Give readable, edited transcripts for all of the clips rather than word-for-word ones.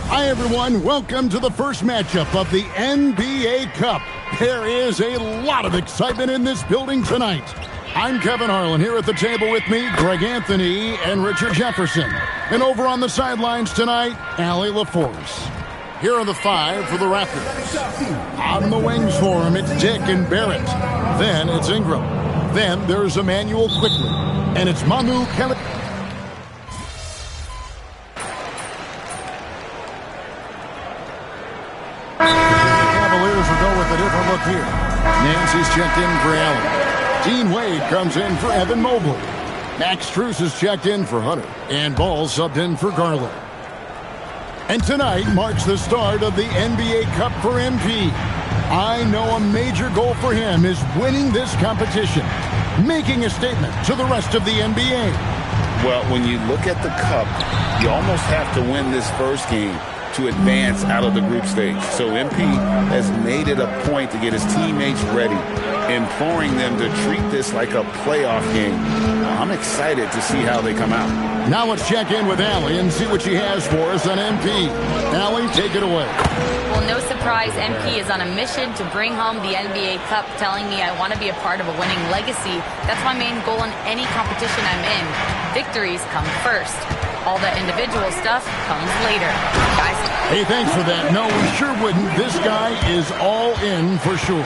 Hi, everyone. Welcome to the first matchup of the NBA Cup. There is a lot of excitement in this building tonight. I'm Kevin Harlan. Here at the table with me, Greg Anthony and Richard Jefferson. And over on the sidelines tonight, Allie LaForce. Here are the five for the Raptors. On the wings for him, it's Dick and Barrett. Then it's Ingram. Then there's Emmanuel Quickly. And it's Manu Kelly. Cavaliers will go with a different look here. Nancy's checked in for Allen. Dean Wade comes in for Evan Mobley. Max Strus is checked in for Hunter. And Ball subbed in for Garland. And tonight marks the start of the NBA Cup for MP. I know a major goal for him is winning this competition, making a statement to the rest of the NBA. Well, when you look at the Cup, you almost have to win this first game to advance out of the group stage. So MP has made it a point to get his teammates ready, imploring them to treat this like a playoff game. I'm excited to see how they come out. Now let's check in with Allie and see what she has for us on MP. Allie, take it away. Well, no surprise, MP is on a mission to bring home the NBA Cup, telling me I want to be a part of a winning legacy. That's my main goal in any competition I'm in. Victories come first. All the individual stuff comes later. Guys. Hey, thanks for that. No, we sure wouldn't. This guy is all in for sure.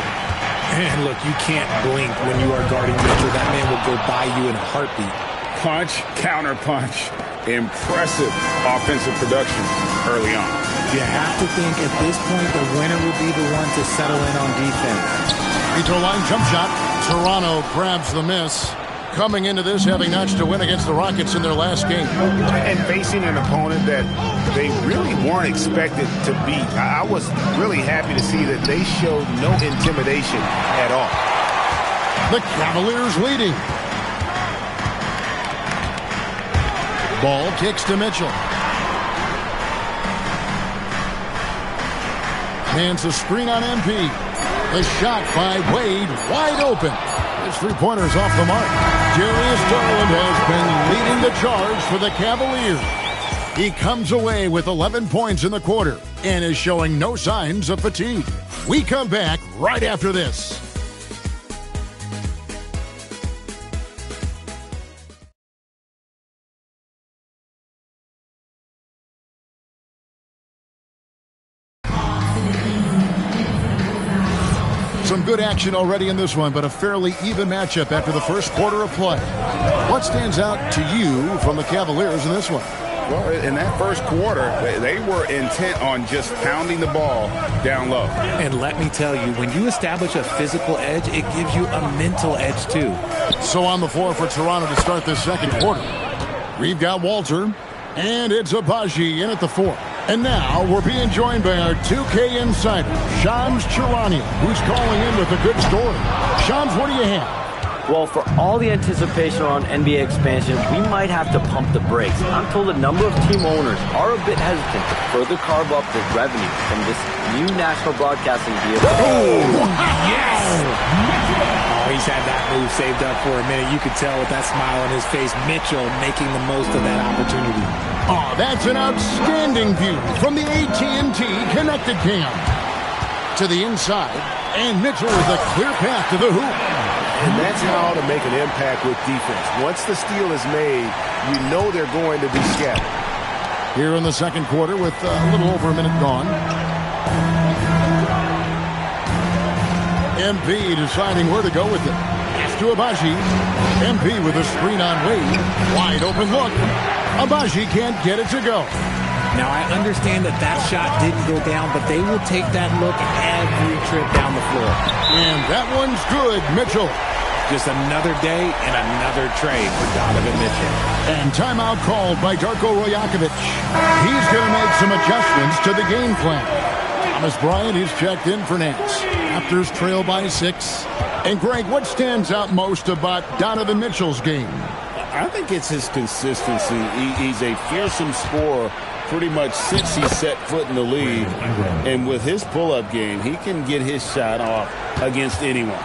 And look, you can't blink when you are guarding Mitchell. That man will go by you in a heartbeat. Punch, counter punch. Impressive offensive production early on. You have to think at this point the winner will be the one to settle in on defense. Free throw line jump shot. Toronto grabs the miss. Coming into this having notched to win against the Rockets in their last game. And facing an opponent that they really weren't expected to beat. I was really happy to see that they showed no intimidation at all. The Cavaliers leading. Ball kicks to Mitchell. Hands a screen on MP. The shot by Wade, wide open. His three-pointer's off the mark. Darius Garland has been leading the charge for the Cavaliers. He comes away with 11 points in the quarter and is showing no signs of fatigue. We come back right after this. Some good action already in this one, but a fairly even matchup after the first quarter of play. What stands out to you from the Cavaliers in this one? Well, in that first quarter, they were intent on just pounding the ball down low. And let me tell you, when you establish a physical edge, it gives you a mental edge too. So on the floor for Toronto to start this second quarter, we've got Walter, and it's Abaji in at the 4. And now we're being joined by our 2K insider, Shams Charania, who's calling in with a good story. Shams, what do you have? Well, for all the anticipation around NBA expansion, we might have to pump the brakes. I'm told a number of team owners are a bit hesitant to further carve up the revenue from this new national broadcasting deal. Oh, yes! Oh, he's had that move saved up for a minute. You could tell with that smile on his face, Mitchell making the most of that opportunity. Oh, that's an outstanding view from the AT&T Connected Cam. To the inside, and Mitchell with a clear path to the hoop. And that's how to make an impact with defense. Once the steal is made, you know they're going to be scattered. Here in the second quarter with a little over a minute gone. MP deciding where to go with it. Pass to Abaji. MP with a screen on Wade. Wide open look. Abaji can't get it to go. Now, I understand that that shot didn't go down, but they will take that look every trip down the floor. And that one's good, Mitchell. Just another day and another trade for Donovan Mitchell. And timeout called by Darko Rajakovic. He's going to make some adjustments to the game plan. Thomas Bryant, he's checked in for Nance. Raptors trail by 6. And Greg, what stands out most about Donovan Mitchell's game? I think it's his consistency. He's a fearsome scorer pretty much since he set foot in the league. And with his pull-up game, he can get his shot off against anyone.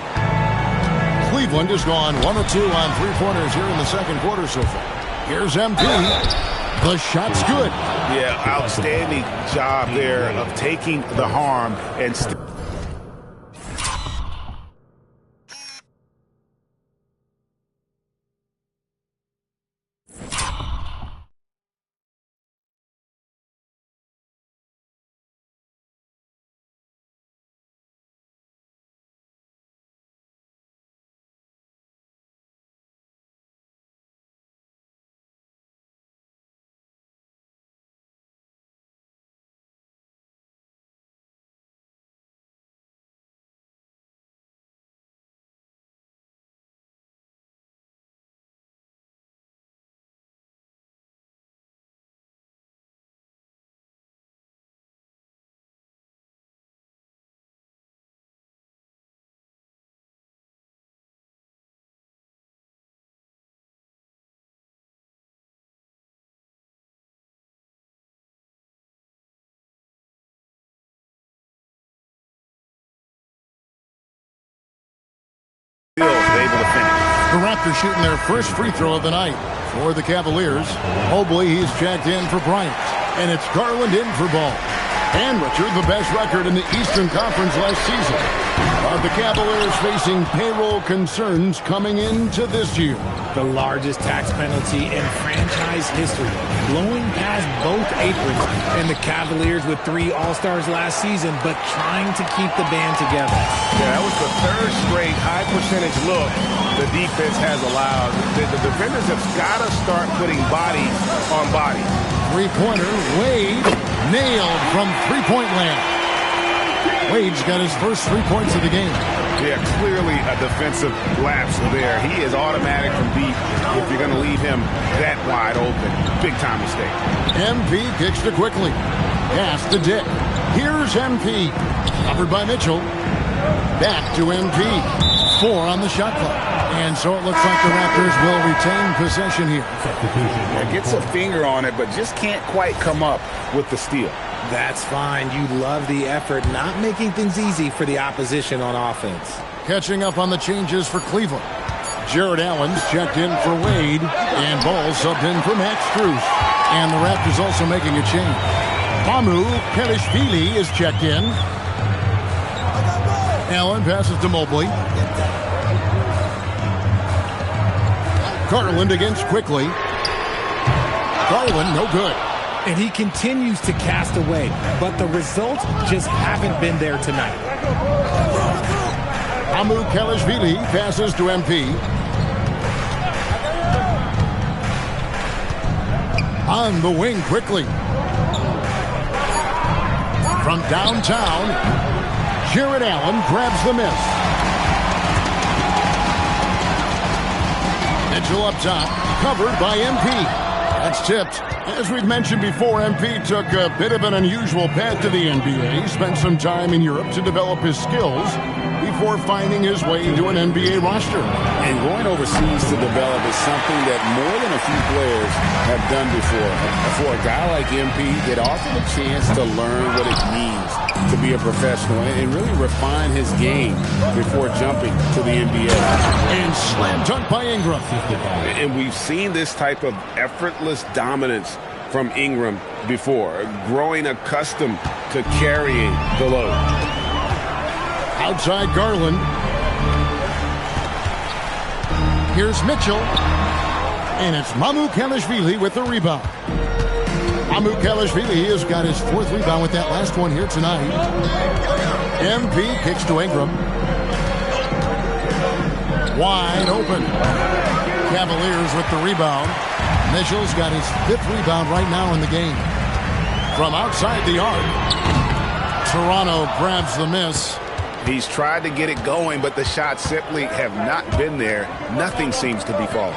Cleveland has gone 1 of 2 on three-pointers here in the second quarter so far. Here's MP. The shot's good. Yeah, outstanding job there of taking the harm and still able to finish. The Raptors shooting their first free throw of the night for the Cavaliers. Mobley, he's checked in for Bryant. And it's Garland in for Ball. And Richard, the best record in the Eastern Conference last season. But the Cavaliers facing payroll concerns coming into this year. The largest tax penalty in franchise history, blowing past both aprons. And the Cavaliers with 3 All-Stars last season, but trying to keep the band together. Yeah, that was the third straight high percentage look the defense has allowed. The defenders have got to start putting body on body. Three-pointer, Wade, nailed from three-point land. Wade's got his first 3 points of the game. Yeah, clearly a defensive lapse there. He is automatic from deep if you're going to leave him that wide open. Big-time mistake. MP kicks to Quickly. Pass to Dick. Here's MP. Covered by Mitchell. Back to MP. 4 on the shot clock. And so it looks like the Raptors will retain possession here. Yeah, gets a finger on it, but just can't quite come up with the steal. That's fine. You love the effort, not making things easy for the opposition on offense. Catching up on the changes for Cleveland. Jared Allen's checked in for Wade. And Ball subbed in for Max Strus. And the Raptors also making a change. Mamu Kelishvili is checked in. Allen passes to Mobley. Garland against Quickly. Garland, no good. And he continues to cast away, but the results just haven't been there tonight. Mamu Kelishvili passes to MP. On the wing Quickly. From downtown, Jared Allen grabs the miss. Mitchell up top, covered by MP. That's tipped. As we've mentioned before, MP took a bit of an unusual path to the NBA, spent some time in Europe to develop his skills before finding his way to an NBA roster. And going overseas to develop is something that more than a few players have done before. For a guy like MP, get offered a chance to learn what it means to be a professional and really refine his game before jumping to the NBA. And slam dunk by Ingram. And we've seen this type of effortless dominance from Ingram before, growing accustomed to carrying the load. Outside Garland. Here's Mitchell. And it's Mamu Kelishvili with the rebound. Mamu Kelishvili has got his 4th rebound with that last one here tonight. MP kicks to Ingram. Wide open. Cavaliers with the rebound. Mitchell's got his 5th rebound right now in the game. From outside the arc, Toronto grabs the miss. He's tried to get it going, but the shots simply have not been there. Nothing seems to be falling.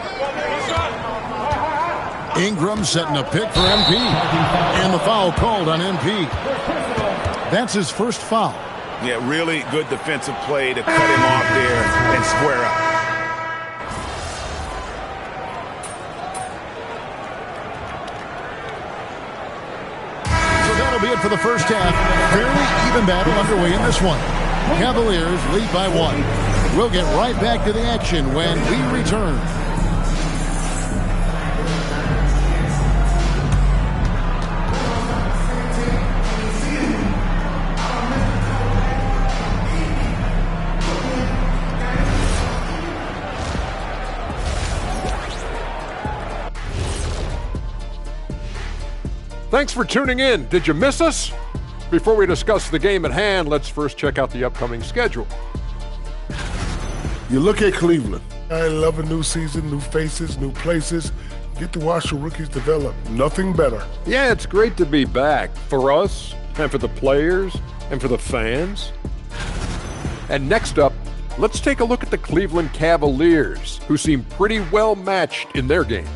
Ingram setting a pick for MP. And the foul called on MP. That's his first foul. Yeah, really good defensive play to cut him off there and square up. That'll be it for the first half. Fairly even battle underway in this one. Cavaliers lead by 1. We'll get right back to the action when we return. Thanks for tuning in. Did you miss us? Before we discuss the game at hand, let's first check out the upcoming schedule. You look at Cleveland. I love a new season, new faces, new places. Get to watch the rookies develop. Nothing better. Yeah, it's great to be back for us and for the players and for the fans. And next up, let's take a look at the Cleveland Cavaliers, who seem pretty well matched in their game.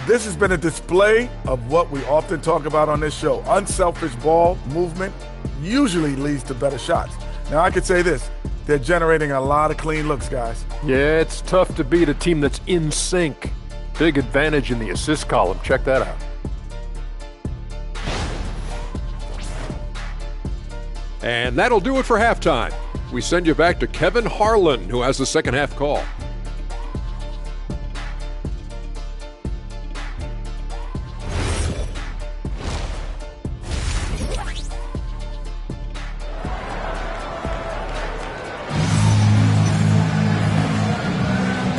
This has been a display of what we often talk about on this show. Unselfish ball movement usually leads to better shots. Now, I could say this. They're generating a lot of clean looks, guys. Yeah, it's tough to beat a team that's in sync. Big advantage in the assist column. Check that out. And that'll do it for halftime. We send you back to Kevin Harlan, who has the second half call.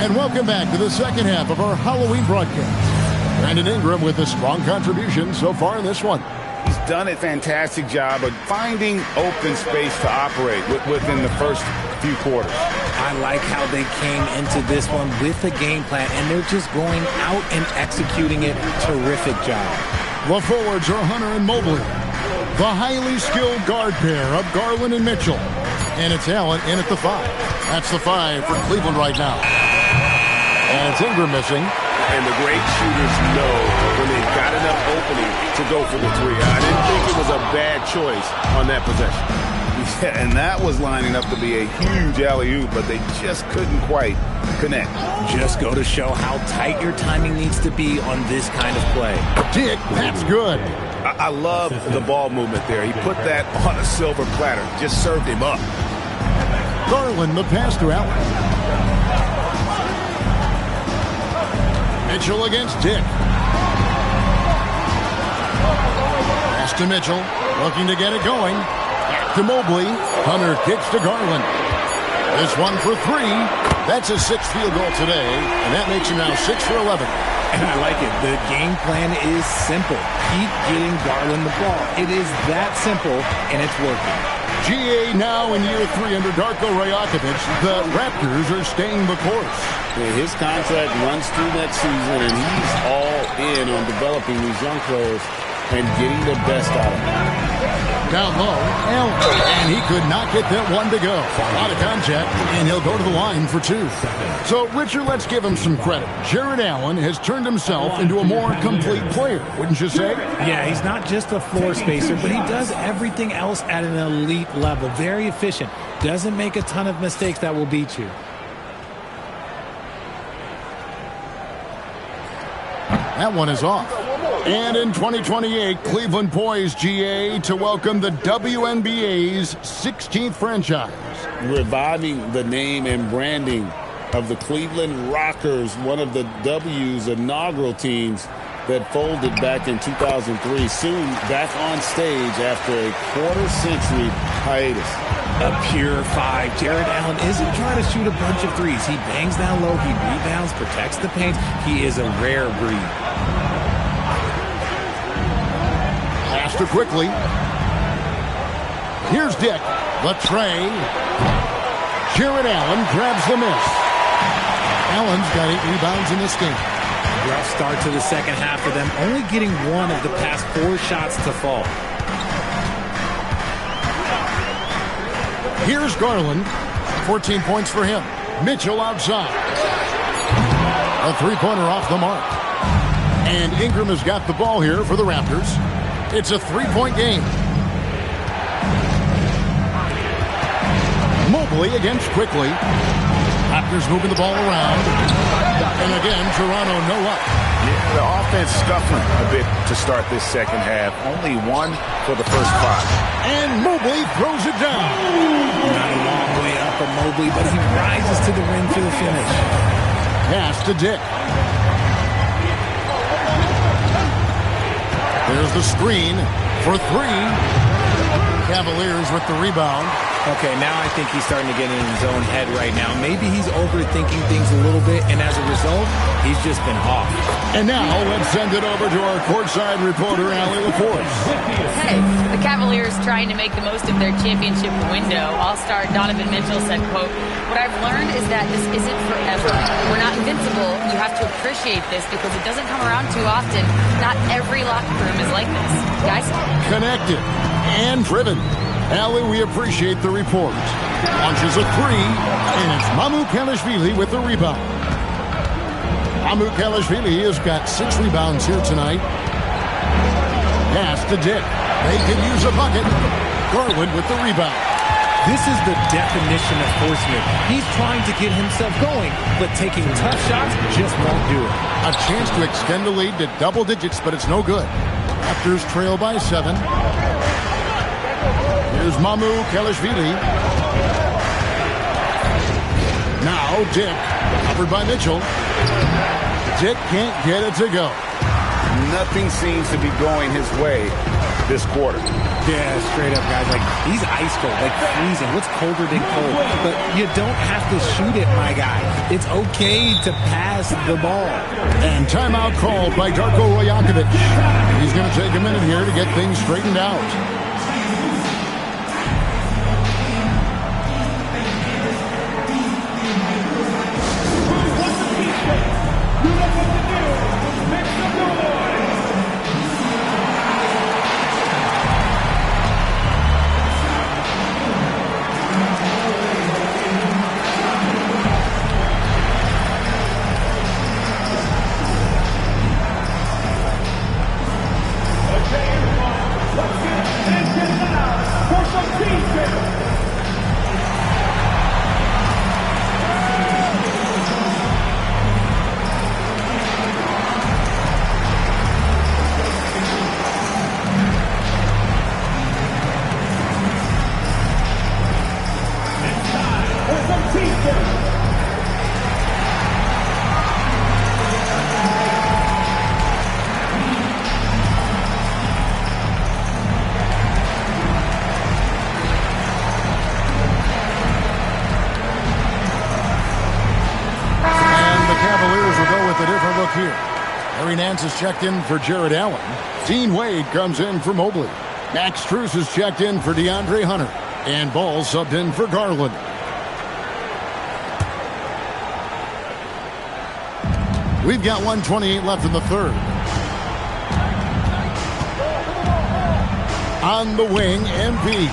And welcome back to the second half of our Halloween broadcast. Brandon Ingram with a strong contribution so far in this one. He's done a fantastic job of finding open space to operate within the first few quarters. I like how they came into this one with a game plan, and they're just going out and executing it. Terrific job. The forwards are Hunter and Mobley. The highly skilled guard pair of Garland and Mitchell. And it's Allen in at the 5. That's the 5 for Cleveland right now. And it's Ingram missing. And the great shooters know when they've got enough opening to go for the 3. I didn't think it was a bad choice on that possession. Yeah, and that was lining up to be a huge alley-oop, but they just couldn't quite connect. Just go to show how tight your timing needs to be on this kind of play. Dick, that's good. I love the ball movement there. He put that on a silver platter. Just served him up. Garland, the pass to Allen. Mitchell against Dick. Pass to Mitchell, looking to get it going. Back to Mobley. Hunter kicks to Garland. This one for 3. That's his 6th field goal today, and that makes him now 6 for 11. And I like it. The game plan is simple. Keep getting Garland the ball. It is that simple, and it's working. GA now in year 3 under Darko Rajakovic. The Raptors are staying the course. His contract runs through that season, and he's all in on developing these young players and getting the best out of them. Down low, Allen, and he could not get that one to go. A lot of contact, and he'll go to the line for 2. So, Richard, let's give him some credit. Jared Allen has turned himself into a more complete player, wouldn't you say? Yeah, he's not just a floor spacer, but he does everything else at an elite level. Very efficient. Doesn't make a ton of mistakes that will beat you. That one is off. And in 2028, Cleveland poised, GA, to welcome the WNBA's 16th franchise. Reviving the name and branding of the Cleveland Rockers, one of the W's inaugural teams that folded back in 2003. Soon back on stage after a quarter-century hiatus. A pure 5. Jared Allen isn't trying to shoot a bunch of threes. He bangs down low, he rebounds, protects the paint. He is a rare breed. Pass to quickly. Here's Dick. The tray. Jared Allen grabs the miss. Allen's got 8 rebounds in this game. Rough start to the second half for them, only getting 1 of the past 4 shots to fall. Here's Garland. 14 points for him. Mitchell outside. A 3-pointer off the mark. And Ingram has got the ball here for the Raptors. It's a 3-point game. Mobley against quickly. Raptors moving the ball around. And again, Toronto no luck. Yeah, the offense scuffling a bit to start this second half. Only 1 for the first 5. And Mobley throws it down. Not a long way up for Mobley, but he rises to the rim for the finish. Pass to Dick. There's the screen for 3. Cavaliers with the rebound. Okay, now I think he's starting to get in his own head right now. Maybe he's overthinking things a little bit, and as a result, he's just been off. And now let's send it over to our courtside reporter, Allie LaForce. Hey, the Cavaliers trying to make the most of their championship window. All-star Donovan Mitchell said, quote, "What I've learned is that this isn't forever. We're not invincible. You have to appreciate this because it doesn't come around too often. Not every locker room is like this. Guys?" Connected and driven. Allie, we appreciate the report. Launches a three, and it's MyCareer with the rebound. MyCareer has got 6 rebounds here tonight. Pass to Dick. They can use a bucket. Garland with the rebound. This is the definition of forceman. He's trying to get himself going, but taking tough shots just won't do it. A chance to extend the lead to double digits, but it's no good. Raptors trail by 7. Here's MyCareer. Now Dick, covered by Mitchell. Dick can't get it to go. Nothing seems to be going his way this quarter. Yeah, straight up, guys. Like, he's ice cold, like freezing. What's colder than cold? But you don't have to shoot it, my guy. It's okay to pass the ball. And timeout called by Darko Rajakovic. He's going to take a minute here to get things straightened out. Here. Harry Nance is checked in for Jared Allen. Dean Wade comes in for Mobley. Max Strus is checked in for DeAndre Hunter. And Ball subbed in for Garland. We've got 1:28 left in the third. On the wing, MP.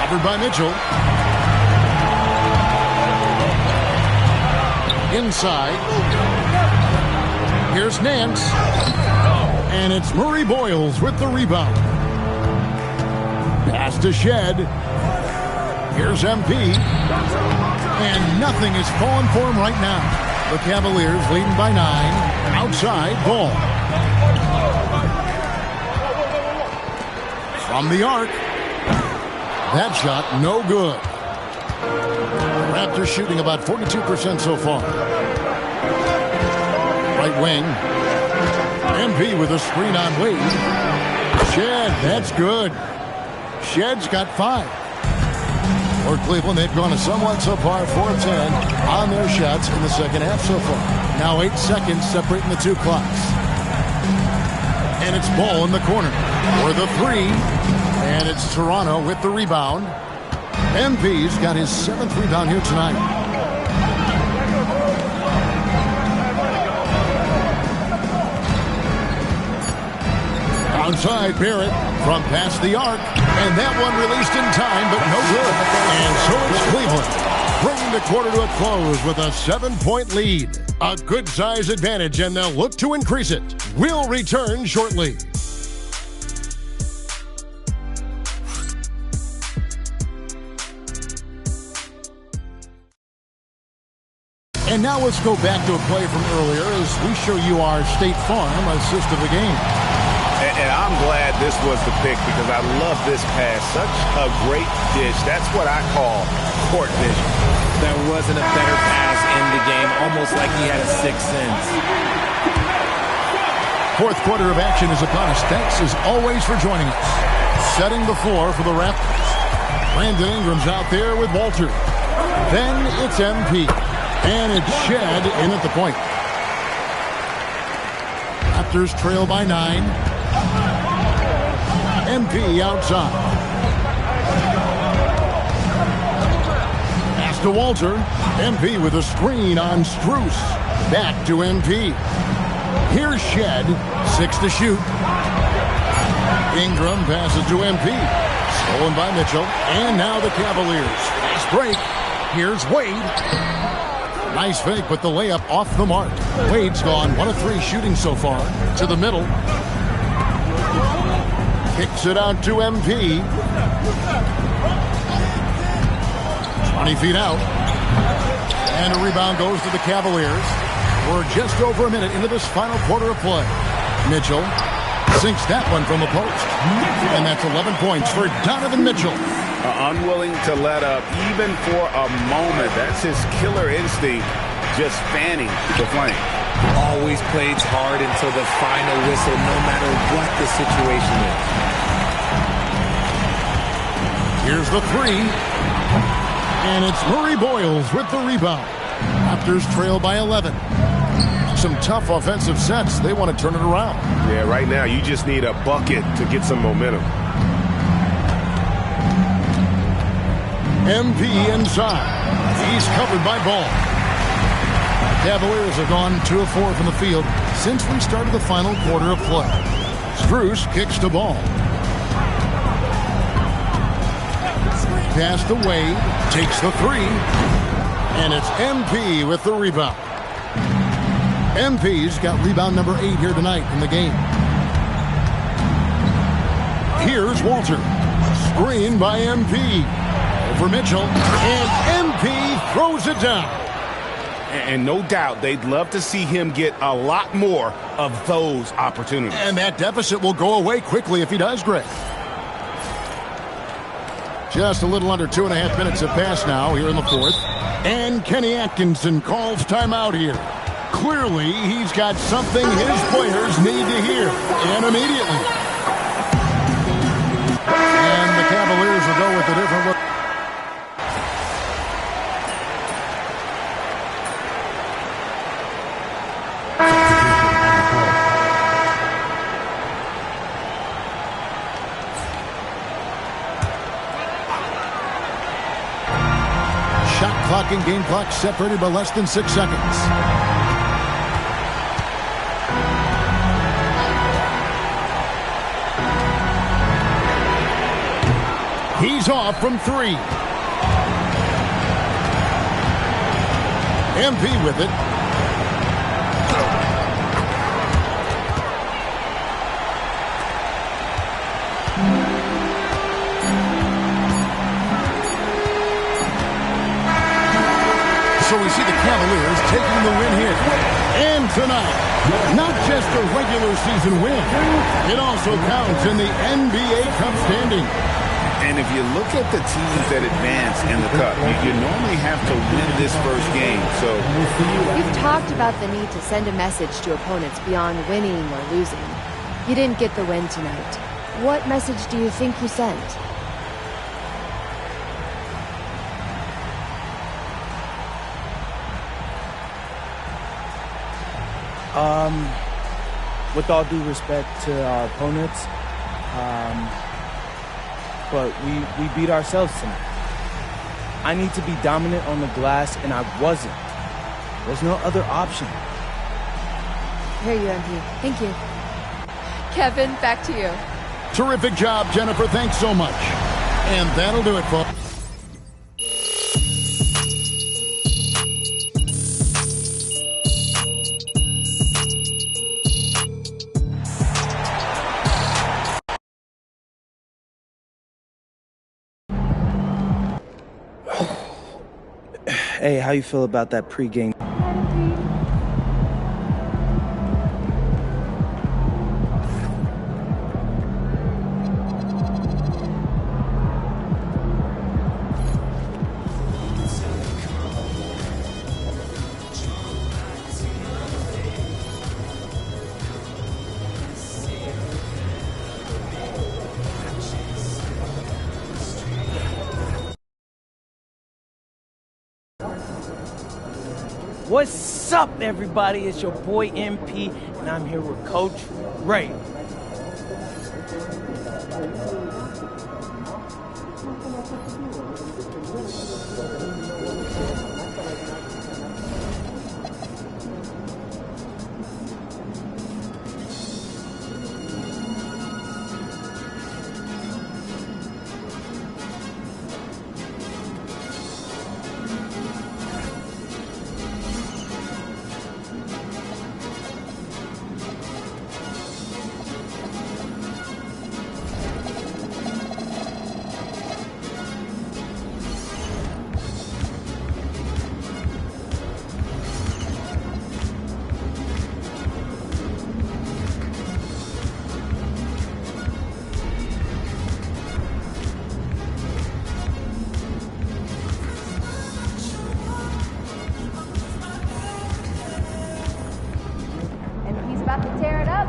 Covered by Mitchell. Inside. Here's Nance. And it's Murray Boyles with the rebound. Pass to Shed. Here's MP. And nothing is falling for him right now. The Cavaliers leading by 9. Outside, Ball. From the arc. That shot, no good. Raptors shooting about 42% so far. Right wing. MP with a screen on Wade. Shed, that's good. Shed's got 5. For Cleveland, they've gone a somewhat subpar 4-10 on their shots in the second half so far. Now 8 seconds separating the two clocks. And it's Ball in the corner for the 3. And it's Toronto with the rebound. MP's got his 7th rebound here tonight. Outside, Barrett from past the arc. And that one released in time, but no good. And so it's Cleveland, bringing the quarter to a close with a 7-point lead. A good size advantage, and they'll look to increase it. We'll return shortly. And now let's go back to a play from earlier as we show you our State Farm assist of the game. And I'm glad this was the pick because I love this pass. Such a great dish. That's what I call court vision. There wasn't a better pass in the game, almost like he had a sixth sense. Fourth quarter of action is upon us. Thanks as always for joining us. Setting the floor for the Raptors. Brandon Ingram's out there with Walter. Then it's MP. And it's Shed in at the point. Raptors trail by 9. MP outside. Pass to Walter. MP with a screen on Strus. Back to MP. Here's Shed. 6 to shoot. Ingram passes to MP. Stolen by Mitchell. And now the Cavaliers. Fast break. Here's Wade. Nice fake, but the layup off the mark. Wade's gone 1 of 3 shooting so far. To the middle. Kicks it out to MP. 20 feet out. And a rebound goes to the Cavaliers. We're just over a minute into this final quarter of play. Mitchell sinks that one from the post. And that's 11 points for Donovan Mitchell. Unwilling to let up even for a moment. That's his killer instinct, just fanning the flame. Always plays hard until the final whistle, no matter what the situation is. Here's the 3. And it's Murray Boyles with the rebound. Raptors trail by 11. Some tough offensive sets. They want to turn it around. Yeah, right now you just need a bucket to get some momentum. MP inside. He's covered by Ball. Cavaliers have gone 2 of 4 from the field since we started the final quarter of play. Strus kicks the ball. Pass to Wade. Takes the 3. And it's MP with the rebound. MP's got rebound number 8 here tonight in the game. Here's Walter. Screen by MP. For Mitchell, and MP throws it down. And no doubt they'd love to see him get a lot more of those opportunities. And that deficit will go away quickly if he does, Greg. Just a little under 2.5 minutes have passed now here in the fourth. And Kenny Atkinson calls timeout here. Clearly, he's got something his players need to hear, and immediately. And the Cavaliers will go with a different look. Clock and game clock separated by less than 6 seconds. He's off from 3. MP with it. So we see the Cavaliers taking the win here. And tonight, not just a regular season win, it also counts in the NBA Cup standing. And if you look at the teams that advance in the Cup, you normally have to win this first game. So You've talked about the need to send a message to opponents beyond winning or losing. You didn't get the win tonight. What message do you think you sent? With all due respect to our opponents, but we beat ourselves tonight. I need to be dominant on the glass, and I wasn't. There's no other option. Here you, MP. Thank you. Kevin, back to you. Terrific job, Jennifer. Thanks so much. And that'll do it, folks. Hey, how you feel about that pregame? What's up, everybody? It's your boy MP, and I'm here with Coach Ray. About to tear it up.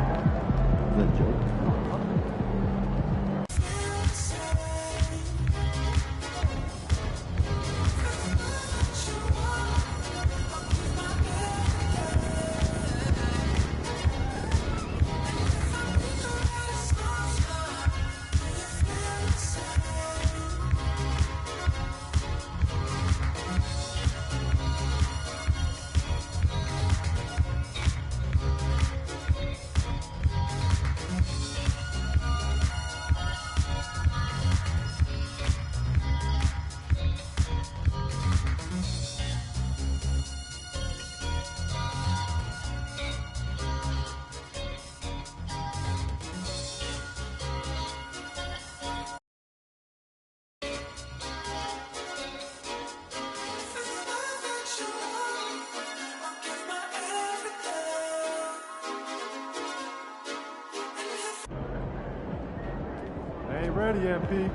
Ain't ready, MP.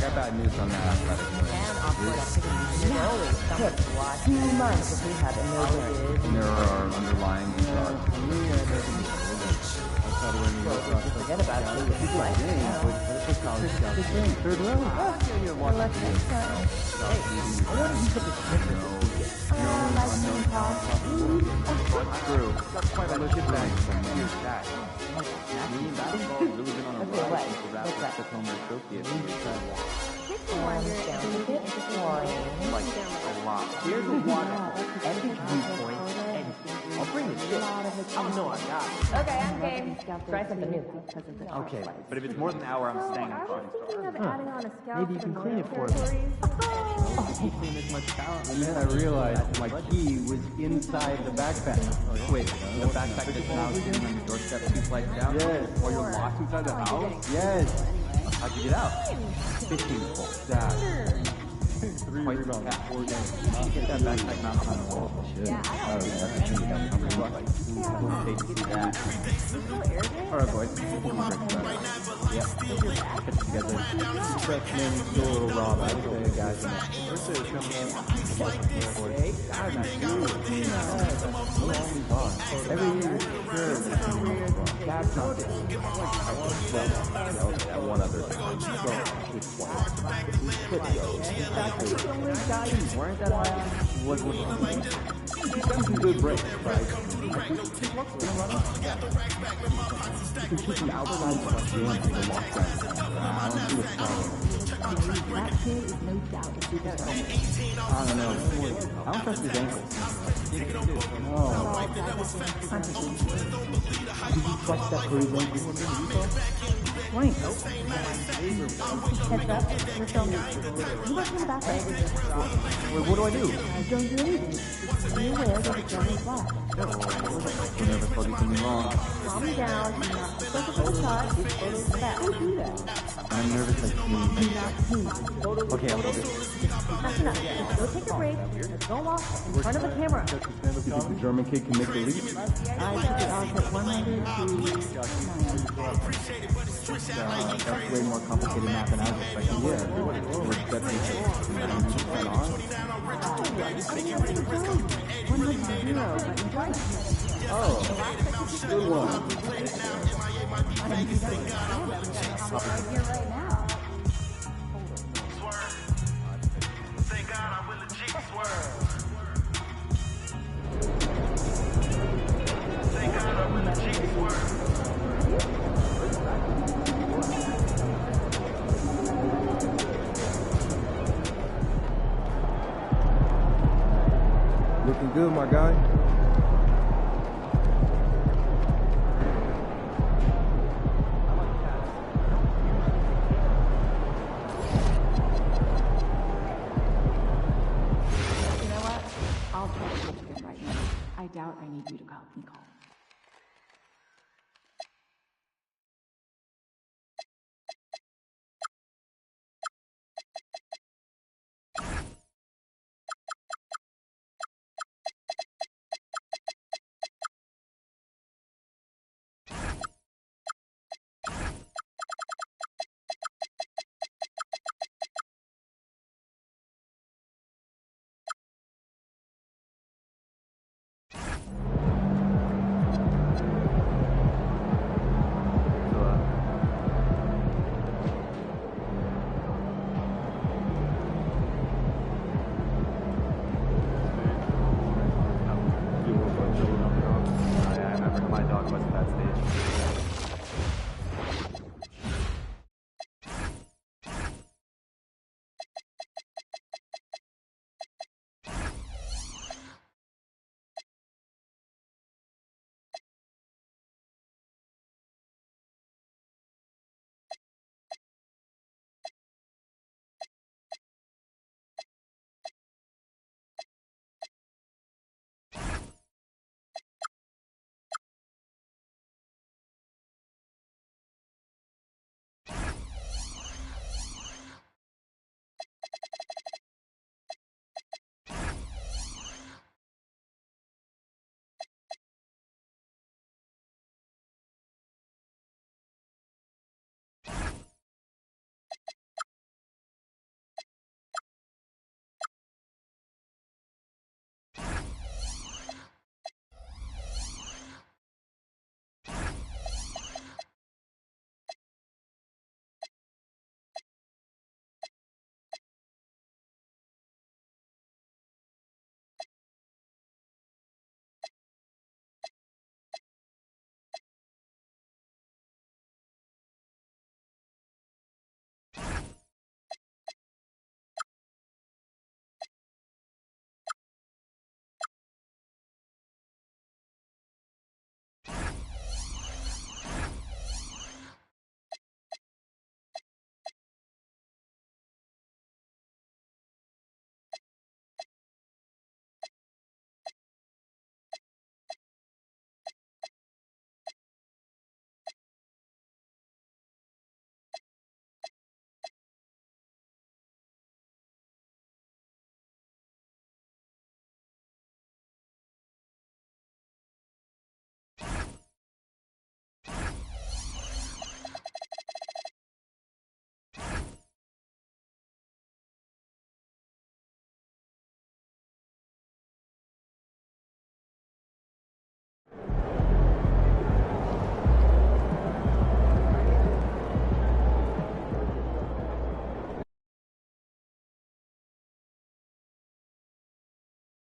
Got bad news on that athletic point. And there are underlying injuries. Forget about it. Third row. That's true. That's quite a look at that from years back. Basketball has really been on a rise since the Raptors took home their trophy a few years back. Like, a lot. Here's a waterfall, epic viewpoint, and I'll bring the shit. Oh, no, I got it. Okay, I'm game. Try something new. Okay, but if it's more than an hour, I'm staying in front. Maybe you can clean it for me. Clean as much talent. And then I realized my key was inside the backpack. Wait, the backpack that's now sitting on your doorstep 2 flights down? Yes. While you're locked inside the house? Yes. How'd you get out? 15 volts. That. 3 rebounds. 4 games. Get that backpack mounted on the wall. Shit. Yeah, I don't know. That. Alright, boys. Yep. Get together. Freshman, still a little raw, but I would say guys in that. First day coming in. Hey, guys, every year, sure. That's not it. That one other time. Weren't that high? Was some good breaks, right? You can keep them outside the game and the lockdown. I don't see the problem. That kid is no doubt a superstar. I don't know. I don't trust his ankles. No. Did you flex that for his ankles? Wait. Heads up. You're filming. You work in the background. Wait, what do I do? Don't do anything. You wear that the German black. You're never supposed to do something wrong. Calm down. You're not supposed to photo shot. These photos back. Who do that? I'm nervous like me. You're not seen. Okay, I'll do this. That's enough. Just go take a break. Just go walk in front of a camera. You think the German kid can make the leap? I took it off at 100 to 90. That's way more complicated math than I was expecting. Yeah, we're definitely 90% on. 100 to 0, but in front. Oh, good one. Right here, right now. Thank God I'm with the G swerve. Thank God I'm with the G swerve. Looking good, my guy. You know what? I'll try to get you right now. I doubt I need you to help me call.